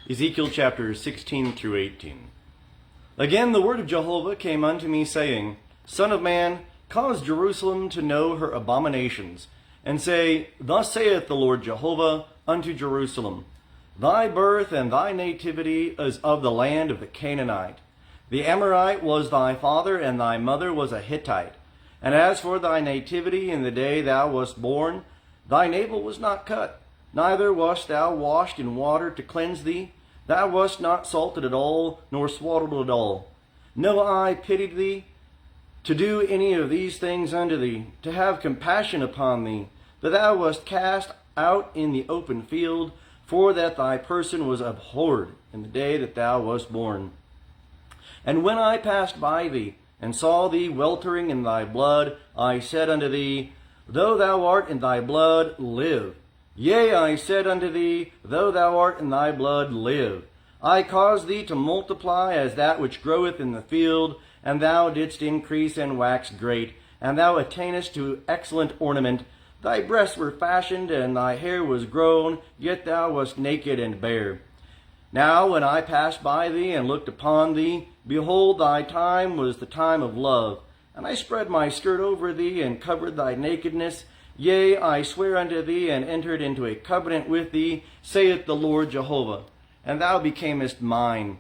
Ezekiel chapters 16 through 18. Again the word of Jehovah came unto me, saying, Son of man, cause Jerusalem to know her abominations, and say, Thus saith the Lord Jehovah unto Jerusalem, Thy birth and thy nativity is of the land of the Canaanite. The Amorite was thy father, and thy mother was a Hittite. And as for thy nativity in the day thou wast born, thy navel was not cut, neither wast thou washed in water to cleanse thee. Thou wast not salted at all, nor swaddled at all. No eye pitied thee, to do any of these things unto thee, to have compassion upon thee, that thou wast cast out in the open field, for that thy person was abhorred in the day that thou wast born. And when I passed by thee, and saw thee weltering in thy blood, I said unto thee, Though thou art in thy blood, live. Yea, I said unto thee, Though thou art in thy blood, live. I caused thee to multiply as that which groweth in the field, and thou didst increase and wax great, and thou attainest to excellent ornament. Thy breasts were fashioned, and thy hair was grown, yet thou wast naked and bare. Now when I passed by thee and looked upon thee, behold, thy time was the time of love. And I spread my skirt over thee, and covered thy nakedness. Yea, I swear unto thee, and entered into a covenant with thee, saith the Lord Jehovah, and thou becamest mine.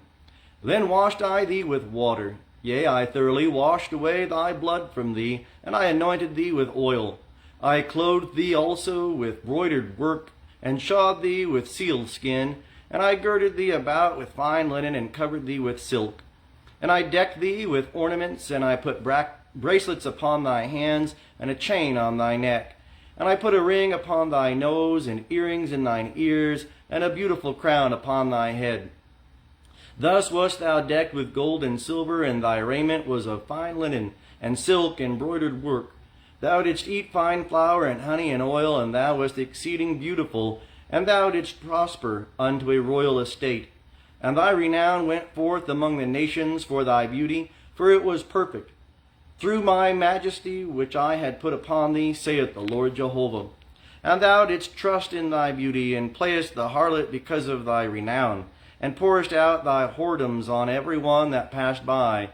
Then washed I thee with water. Yea, I thoroughly washed away thy blood from thee, and I anointed thee with oil. I clothed thee also with broidered work, and shod thee with seal skin, and I girded thee about with fine linen, and covered thee with silk. And I decked thee with ornaments, and I put bracelets upon thy hands, and a chain on thy neck. And I put a ring upon thy nose, and earrings in thine ears, and a beautiful crown upon thy head. Thus wast thou decked with gold and silver, and thy raiment was of fine linen, and silk, and broidered work. Thou didst eat fine flour, and honey, and oil, and thou wast exceeding beautiful, and thou didst prosper unto a royal estate. And thy renown went forth among the nations for thy beauty, for it was perfect, through my majesty which I had put upon thee, saith the Lord Jehovah. And thou didst trust in thy beauty, and playest the harlot because of thy renown, and pourest out thy whoredoms on every one that passed by.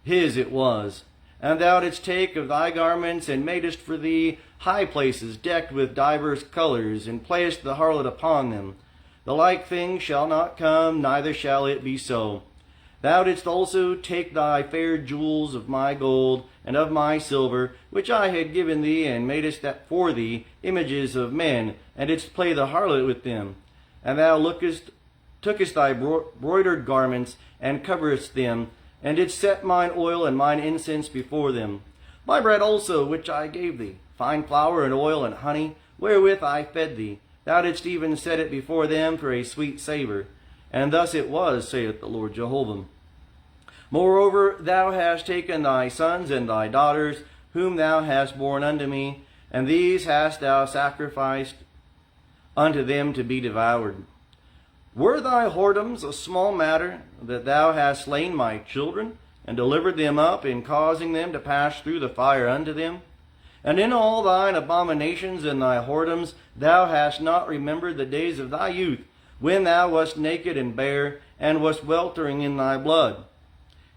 His it was. And thou didst take of thy garments, and madest for thee high places decked with divers colors, and playest the harlot upon them. The like thing shall not come, neither shall it be so. Thou didst also take thy fair jewels of my gold and of my silver, which I had given thee, and madest that for thee images of men, and didst play the harlot with them. And thou tookest thy broidered garments, and coveredst them, and didst set mine oil and mine incense before them. My bread also, which I gave thee, fine flour and oil and honey, wherewith I fed thee, thou didst even set it before them for a sweet savor. And thus it was, saith the Lord Jehovah. Moreover, thou hast taken thy sons and thy daughters, whom thou hast borne unto me, and these hast thou sacrificed unto them to be devoured. Were thy whoredoms a small matter, that thou hast slain my children, and delivered them up, in causing them to pass through the fire unto them? And in all thine abominations and thy whoredoms thou hast not remembered the days of thy youth, when thou wast naked and bare, and wast weltering in thy blood.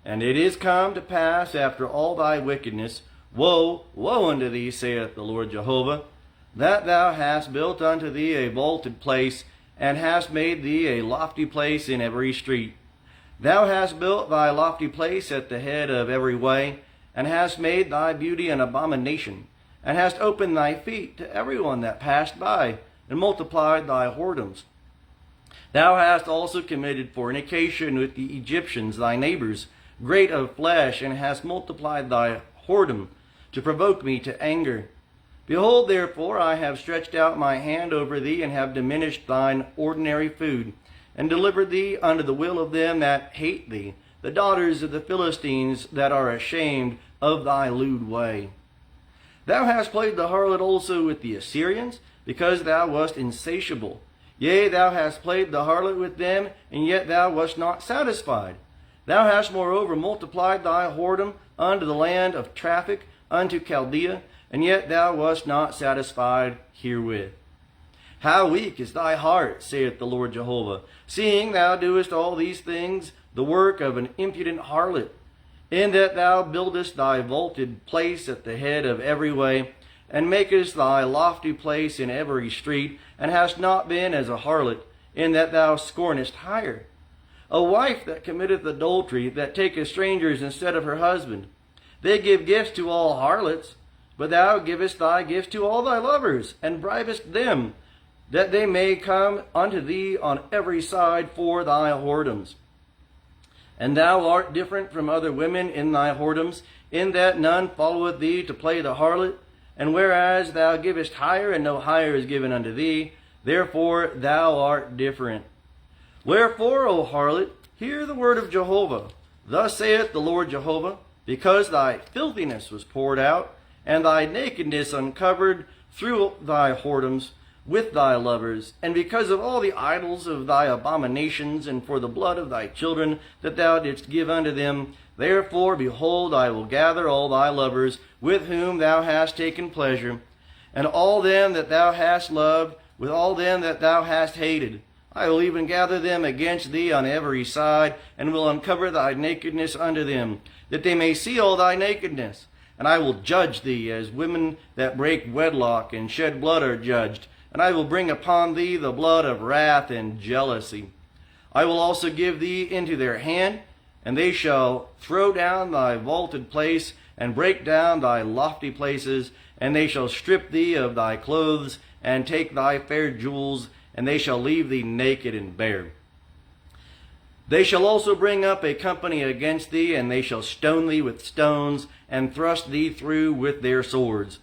And it is come to pass after all thy wickedness, woe, woe unto thee, saith the Lord Jehovah, that thou hast built unto thee a vaulted place, and hast made thee a lofty place in every street. Thou hast built thy lofty place at the head of every way, and hast made thy beauty an abomination, and hast opened thy feet to every one that passed by, and multiplied thy whoredoms. Thou hast also committed fornication with the Egyptians, thy neighbors, great of flesh, and hast multiplied thy whoredom, to provoke me to anger. Behold, therefore, I have stretched out my hand over thee, and have diminished thine ordinary food, and delivered thee unto the will of them that hate thee, the daughters of the Philistines, that are ashamed of thy lewd way. Thou hast played the harlot also with the Assyrians, because thou wast insatiable. Yea, thou hast played the harlot with them, and yet thou wast not satisfied. Thou hast moreover multiplied thy whoredom unto the land of traffic, unto Chaldea, and yet thou wast not satisfied herewith. How weak is thy heart, saith the Lord Jehovah, seeing thou doest all these things, the work of an impudent harlot, in that thou buildest thy vaulted place at the head of every way, and makest thy lofty place in every street, and hast not been as a harlot, in that thou scornest hire. A wife that committeth adultery, that taketh strangers instead of her husband. They give gifts to all harlots, but thou givest thy gifts to all thy lovers, and bribest them, that they may come unto thee on every side for thy whoredoms. And thou art different from other women in thy whoredoms, in that none followeth thee to play the harlot, and whereas thou givest hire, and no hire is given unto thee, therefore thou art different. Wherefore, O harlot, hear the word of Jehovah. Thus saith the Lord Jehovah, because thy filthiness was poured out, and thy nakedness uncovered through thy whoredoms with thy lovers, and because of all the idols of thy abominations, and for the blood of thy children that thou didst give unto them, therefore, behold, I will gather all thy lovers with whom thou hast taken pleasure, and all them that thou hast loved, with all them that thou hast hated. I will even gather them against thee on every side, and will uncover thy nakedness unto them, that they may see all thy nakedness. And I will judge thee as women that break wedlock and shed blood are judged. And I will bring upon thee the blood of wrath and jealousy. I will also give thee into their hand, and they shall throw down thy vaulted place, and break down thy lofty places, and they shall strip thee of thy clothes, and take thy fair jewels, and they shall leave thee naked and bare. They shall also bring up a company against thee, and they shall stone thee with stones, and thrust thee through with their swords.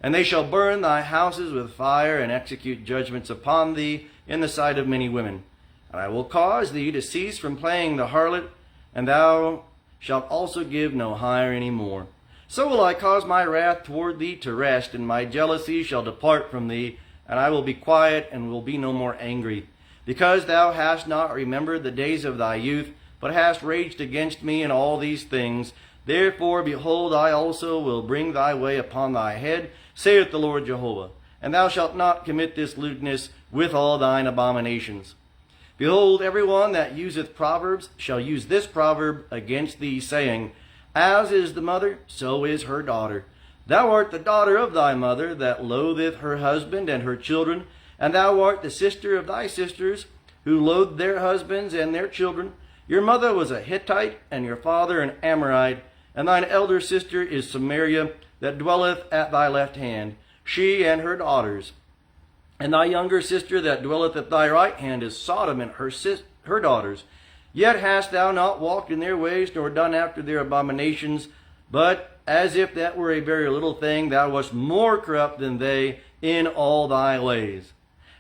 And they shall burn thy houses with fire, and execute judgments upon thee in the sight of many women. And I will cause thee to cease from playing the harlot, and thou shalt also give no hire any more. So will I cause my wrath toward thee to rest, and my jealousy shall depart from thee, and I will be quiet, and will be no more angry. Because thou hast not remembered the days of thy youth, but hast raged against me in all these things, therefore, behold, I also will bring thy way upon thy head, saith the Lord Jehovah, and thou shalt not commit this lewdness with all thine abominations. Behold, every one that useth proverbs shall use this proverb against thee, saying, As is the mother, so is her daughter. Thou art the daughter of thy mother, that loatheth her husband and her children, and thou art the sister of thy sisters, who loathe their husbands and their children. Your mother was a Hittite, and your father an Amorite, and thine elder sister is Samaria, that dwelleth at thy left hand, she and her daughters. And thy younger sister that dwelleth at thy right hand is Sodom and her daughters. Yet hast thou not walked in their ways, nor done after their abominations, but as if that were a very little thing, thou wast more corrupt than they in all thy ways.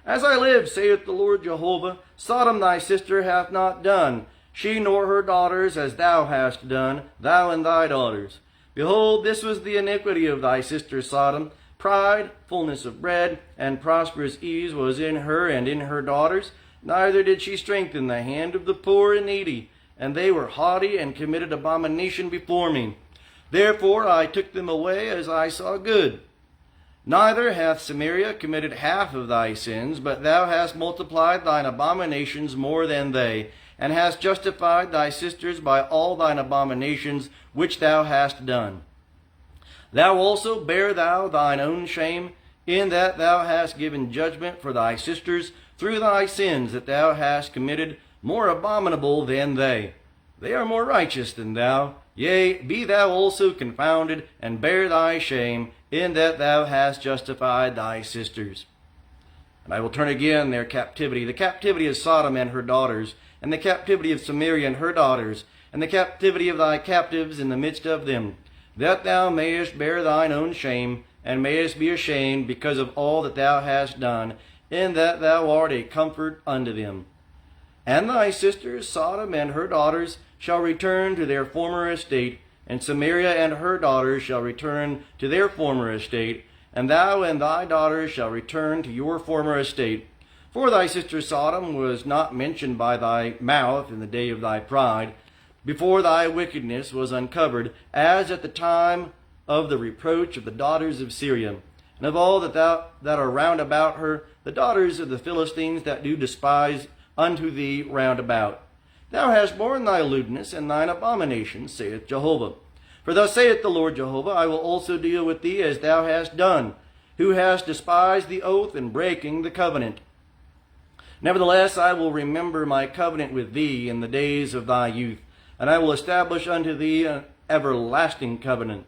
As I live, saith the Lord Jehovah, Sodom thy sister hath not done, she nor her daughters, as thou hast done, thou and thy daughters. Behold, this was the iniquity of thy sister Sodom. Pride, fullness of bread, and prosperous ease was in her and in her daughters. Neither did she strengthen the hand of the poor and needy, and they were haughty and committed abomination before me. Therefore I took them away as I saw good. Neither hath Samaria committed half of thy sins, but thou hast multiplied thine abominations more than they, and hast justified thy sisters by all thine abominations which thou hast done. Thou also bear thou thine own shame, in that thou hast given judgment for thy sisters through thy sins that thou hast committed, more abominable than they. They are more righteous than thou. Yea, be thou also confounded, and bear thy shame, in that thou hast justified thy sisters. And I will turn again their captivity, the captivity of Sodom and her daughters, and the captivity of Samaria and her daughters, and the captivity of thy captives in the midst of them, that thou mayest bear thine own shame, and mayest be ashamed because of all that thou hast done, in that thou art a comfort unto them. And thy sisters, Sodom and her daughters, shall return to their former estate, and Samaria and her daughters shall return to their former estate, and thou and thy daughters shall return to your former estate. For thy sister Sodom was not mentioned by thy mouth in the day of thy pride, before thy wickedness was uncovered, as at the time of the reproach of the daughters of Syria. and of all that are round about her, the daughters of the Philistines that do despise unto thee round about. Thou hast borne thy lewdness and thine abominations, saith Jehovah. For thus saith the Lord Jehovah, I will also deal with thee as thou hast done, who hast despised the oath and breaking the covenant. Nevertheless, I will remember my covenant with thee in the days of thy youth, and I will establish unto thee an everlasting covenant.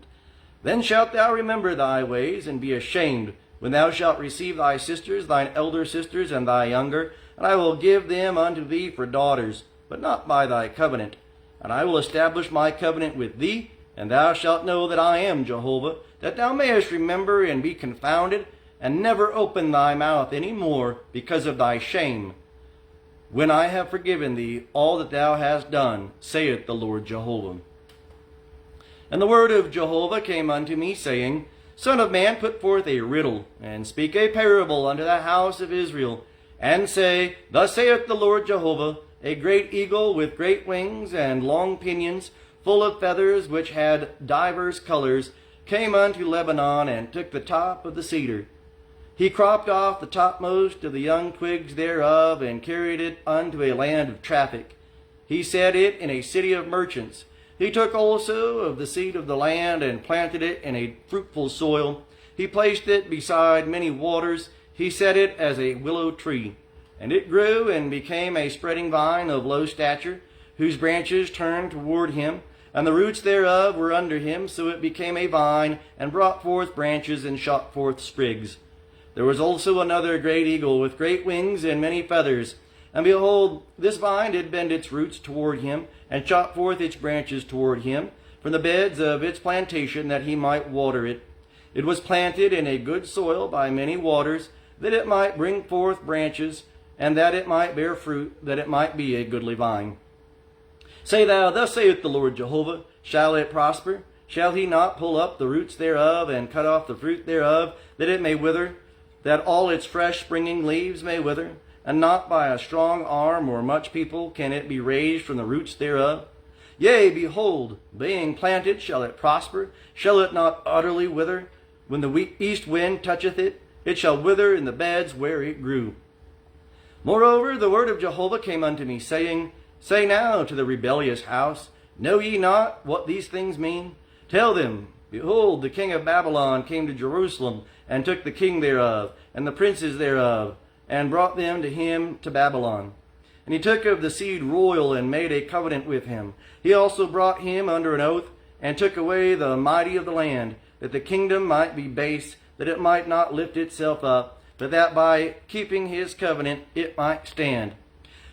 Then shalt thou remember thy ways, and be ashamed, when thou shalt receive thy sisters, thine elder sisters, and thy younger, and I will give them unto thee for daughters, but not by thy covenant. And I will establish my covenant with thee, and thou shalt know that I am Jehovah, that thou mayest remember and be confounded, and never open thy mouth any more because of thy shame, when I have forgiven thee all that thou hast done, saith the Lord Jehovah. And the word of Jehovah came unto me, saying, Son of man, put forth a riddle, and speak a parable unto the house of Israel, and say, Thus saith the Lord Jehovah, a great eagle with great wings and long pinions, full of feathers, which had divers colors, came unto Lebanon, and took the top of the cedar. He cropped off the topmost of the young twigs thereof, and carried it unto a land of traffic. He set it in a city of merchants. He took also of the seed of the land, and planted it in a fruitful soil. He placed it beside many waters. He set it as a willow tree. And it grew, and became a spreading vine of low stature, whose branches turned toward him, and the roots thereof were under him. So it became a vine, and brought forth branches, and shot forth sprigs. There was also another great eagle with great wings and many feathers. And behold, this vine did bend its roots toward him, and shot forth its branches toward him, from the beds of its plantation, that he might water it. It was planted in a good soil by many waters, that it might bring forth branches, and that it might bear fruit, that it might be a goodly vine. Say thou, Thus saith the Lord Jehovah, Shall it prosper? Shall he not pull up the roots thereof, and cut off the fruit thereof, that it may wither, that all its fresh springing leaves may wither? And not by a strong arm or much people can it be raised from the roots thereof. Yea, behold, being planted, shall it prosper? Shall it not utterly wither? When the east wind toucheth it, it shall wither in the beds where it grew. Moreover, the word of Jehovah came unto me, saying, Say now to the rebellious house, Know ye not what these things mean? Tell them, Behold, the king of Babylon came to Jerusalem, and took the king thereof, and the princes thereof, and brought them to him to Babylon. And he took of the seed royal, and made a covenant with him. He also brought him under an oath, and took away the mighty of the land, that the kingdom might be base, that it might not lift itself up, but that by keeping his covenant it might stand.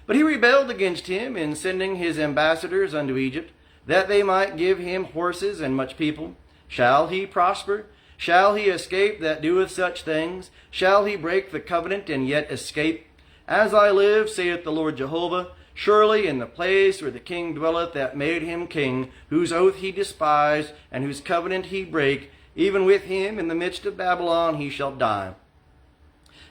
But he rebelled against him in sending his ambassadors unto Egypt, that they might give him horses and much people. Shall he prosper? Shall he escape that doeth such things? Shall he break the covenant and yet escape? As I live, saith the Lord Jehovah, surely in the place where the king dwelleth that made him king, whose oath he despised, and whose covenant he brake, even with him in the midst of Babylon he shall die.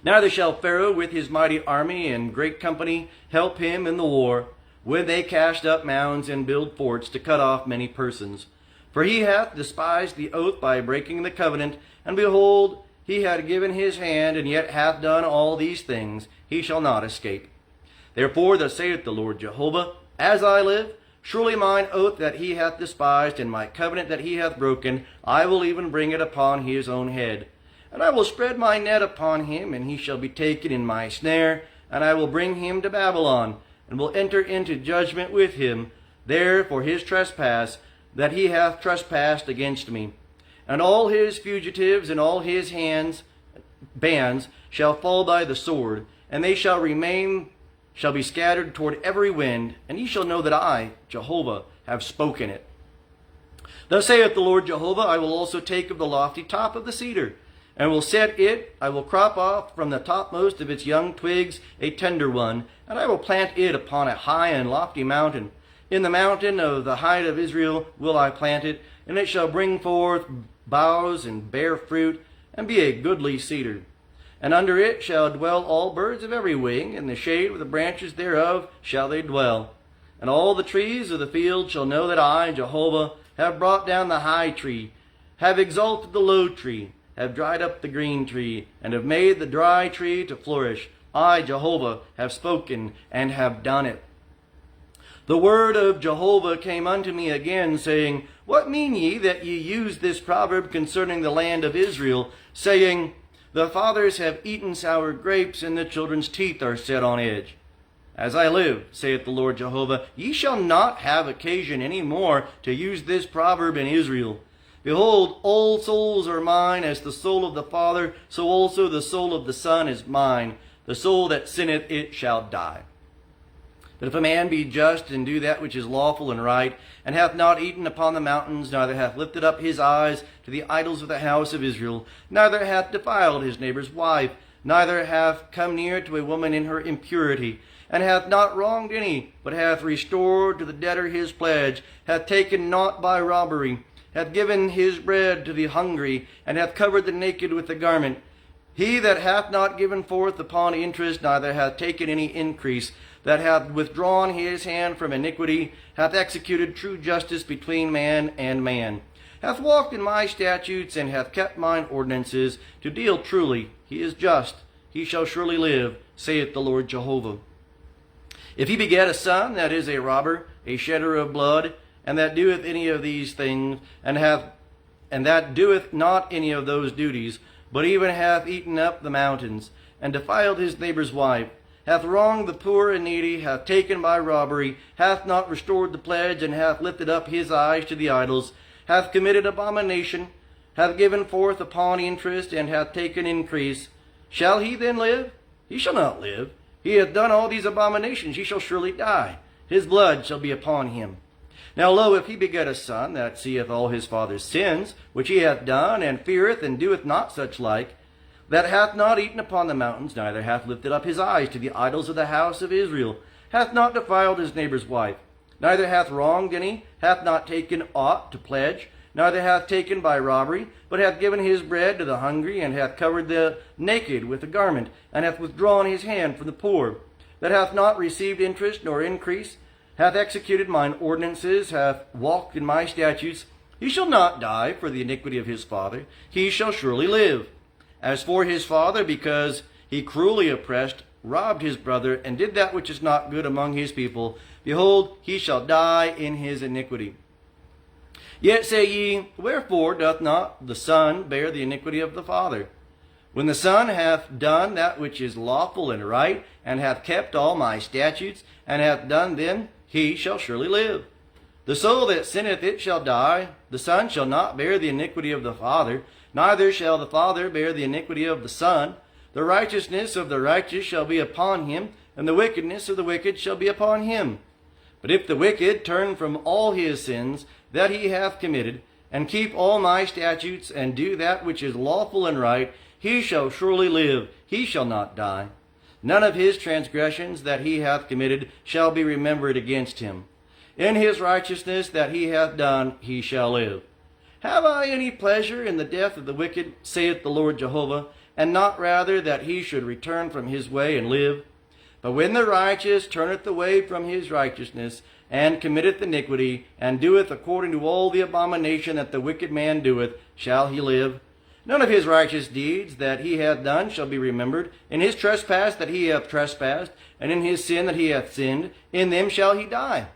Neither shall Pharaoh with his mighty army and great company help him in the war, when they cast up mounds and build forts to cut off many persons. For he hath despised the oath by breaking the covenant, and behold, he had given his hand, and yet hath done all these things. He shall not escape. Therefore thus saith the Lord Jehovah, As I live, surely mine oath that he hath despised, and my covenant that he hath broken, I will even bring it upon his own head. And I will spread my net upon him, and he shall be taken in my snare, and I will bring him to Babylon, and will enter into judgment with him there for his trespass, that he hath trespassed against me. And all his fugitives and all his bands shall fall by the sword, and they shall be scattered toward every wind, and ye shall know that I, Jehovah, have spoken it. Thus saith the Lord Jehovah, I will also take of the lofty top of the cedar, and will set it, I will crop off from the topmost of its young twigs a tender one, and I will plant it upon a high and lofty mountain. In the mountain of the height of Israel will I plant it, and it shall bring forth boughs and bear fruit, and be a goodly cedar. And under it shall dwell all birds of every wing, in the shade of the branches thereof shall they dwell. And all the trees of the field shall know that I, Jehovah, have brought down the high tree, have exalted the low tree, have dried up the green tree, and have made the dry tree to flourish. I, Jehovah, have spoken and have done it. The word of Jehovah came unto me again, saying, What mean ye that ye use this proverb concerning the land of Israel, saying, The fathers have eaten sour grapes, and the children's teeth are set on edge? As I live, saith the Lord Jehovah, ye shall not have occasion any more to use this proverb in Israel. Behold, all souls are mine, as the soul of the Father, so also the soul of the Son is mine. The soul that sinneth, it shall die. But if a man be just, and do that which is lawful and right, and hath not eaten upon the mountains, neither hath lifted up his eyes to the idols of the house of Israel, neither hath defiled his neighbor's wife, neither hath come near to a woman in her impurity, and hath not wronged any, but hath restored to the debtor his pledge, hath taken naught by robbery, hath given his bread to the hungry, and hath covered the naked with a garment. He that hath not given forth upon interest, neither hath taken any increase, that hath withdrawn his hand from iniquity, hath executed true justice between man and man, hath walked in my statutes, and hath kept mine ordinances, to deal truly, he is just, he shall surely live, saith the Lord Jehovah. If he beget a son that is a robber, a shedder of blood, and that doeth any of these things, and that doeth not any of those duties, but even hath eaten up the mountains, and defiled his neighbor's wife, hath wronged the poor and needy, hath taken by robbery, hath not restored the pledge, and hath lifted up his eyes to the idols, hath committed abomination, hath given forth upon interest, and hath taken increase, shall he then live? He shall not live. He hath done all these abominations, he shall surely die. His blood shall be upon him. Now lo, if he beget a son that seeth all his father's sins, which he hath done, and feareth, and doeth not such like, that hath not eaten upon the mountains, neither hath lifted up his eyes to the idols of the house of Israel, hath not defiled his neighbor's wife, neither hath wronged any, hath not taken aught to pledge, neither hath taken by robbery, but hath given his bread to the hungry, and hath covered the naked with a garment, and hath withdrawn his hand from the poor, that hath not received interest nor increase, hath executed mine ordinances, hath walked in my statutes, he shall not die for the iniquity of his father, he shall surely live. As for his father, because he cruelly oppressed, robbed his brother, and did that which is not good among his people, behold, he shall die in his iniquity. Yet say ye, Wherefore doth not the son bear the iniquity of the father? When the son hath done that which is lawful and right, and hath kept all my statutes, and hath done them, he shall surely live. The soul that sinneth, it shall die. The son shall not bear the iniquity of the father, neither shall the father bear the iniquity of the son. The righteousness of the righteous shall be upon him, and the wickedness of the wicked shall be upon him. But if the wicked turn from all his sins that he hath committed, and keep all my statutes, and do that which is lawful and right, he shall surely live, he shall not die. None of his transgressions that he hath committed shall be remembered against him. In his righteousness that he hath done, he shall live. Have I any pleasure in the death of the wicked, saith the Lord Jehovah, and not rather that he should return from his way and live? But when the righteous turneth away from his righteousness, and committeth iniquity, and doeth according to all the abomination that the wicked man doeth, shall he live? None of his righteous deeds that he hath done shall be remembered. In his trespass that he hath trespassed, and in his sin that he hath sinned, in them shall he die.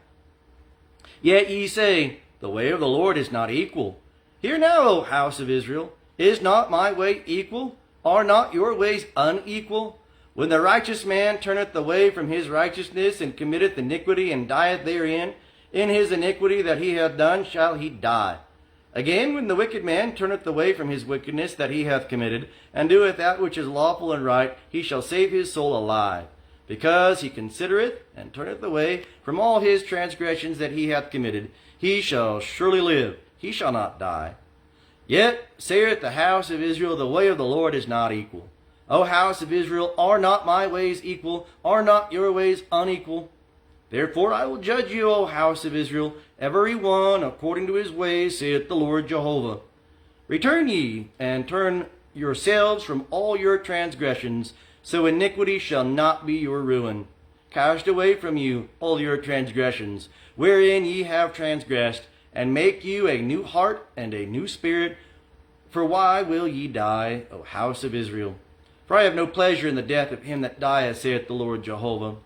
Yet ye say, The way of the Lord is not equal. Hear now, O house of Israel, is not my way equal? Are not your ways unequal? When the righteous man turneth away from his righteousness, and committeth iniquity, and dieth therein, in his iniquity that he hath done shall he die. Again, when the wicked man turneth away from his wickedness that he hath committed, and doeth that which is lawful and right, he shall save his soul alive. Because he considereth, and turneth away from all his transgressions that he hath committed, he shall surely live, he shall not die. Yet saith the house of Israel, The way of the Lord is not equal. O house of Israel, are not my ways equal? Are not your ways unequal? Therefore I will judge you, O house of Israel, every one according to his ways, saith the Lord Jehovah. Return ye, and turn yourselves from all your transgressions, so iniquity shall not be your ruin. Cast away from you all your transgressions, wherein ye have transgressed, and make you a new heart and a new spirit. For why will ye die, O house of Israel? For I have no pleasure in the death of him that dieth, saith the Lord Jehovah.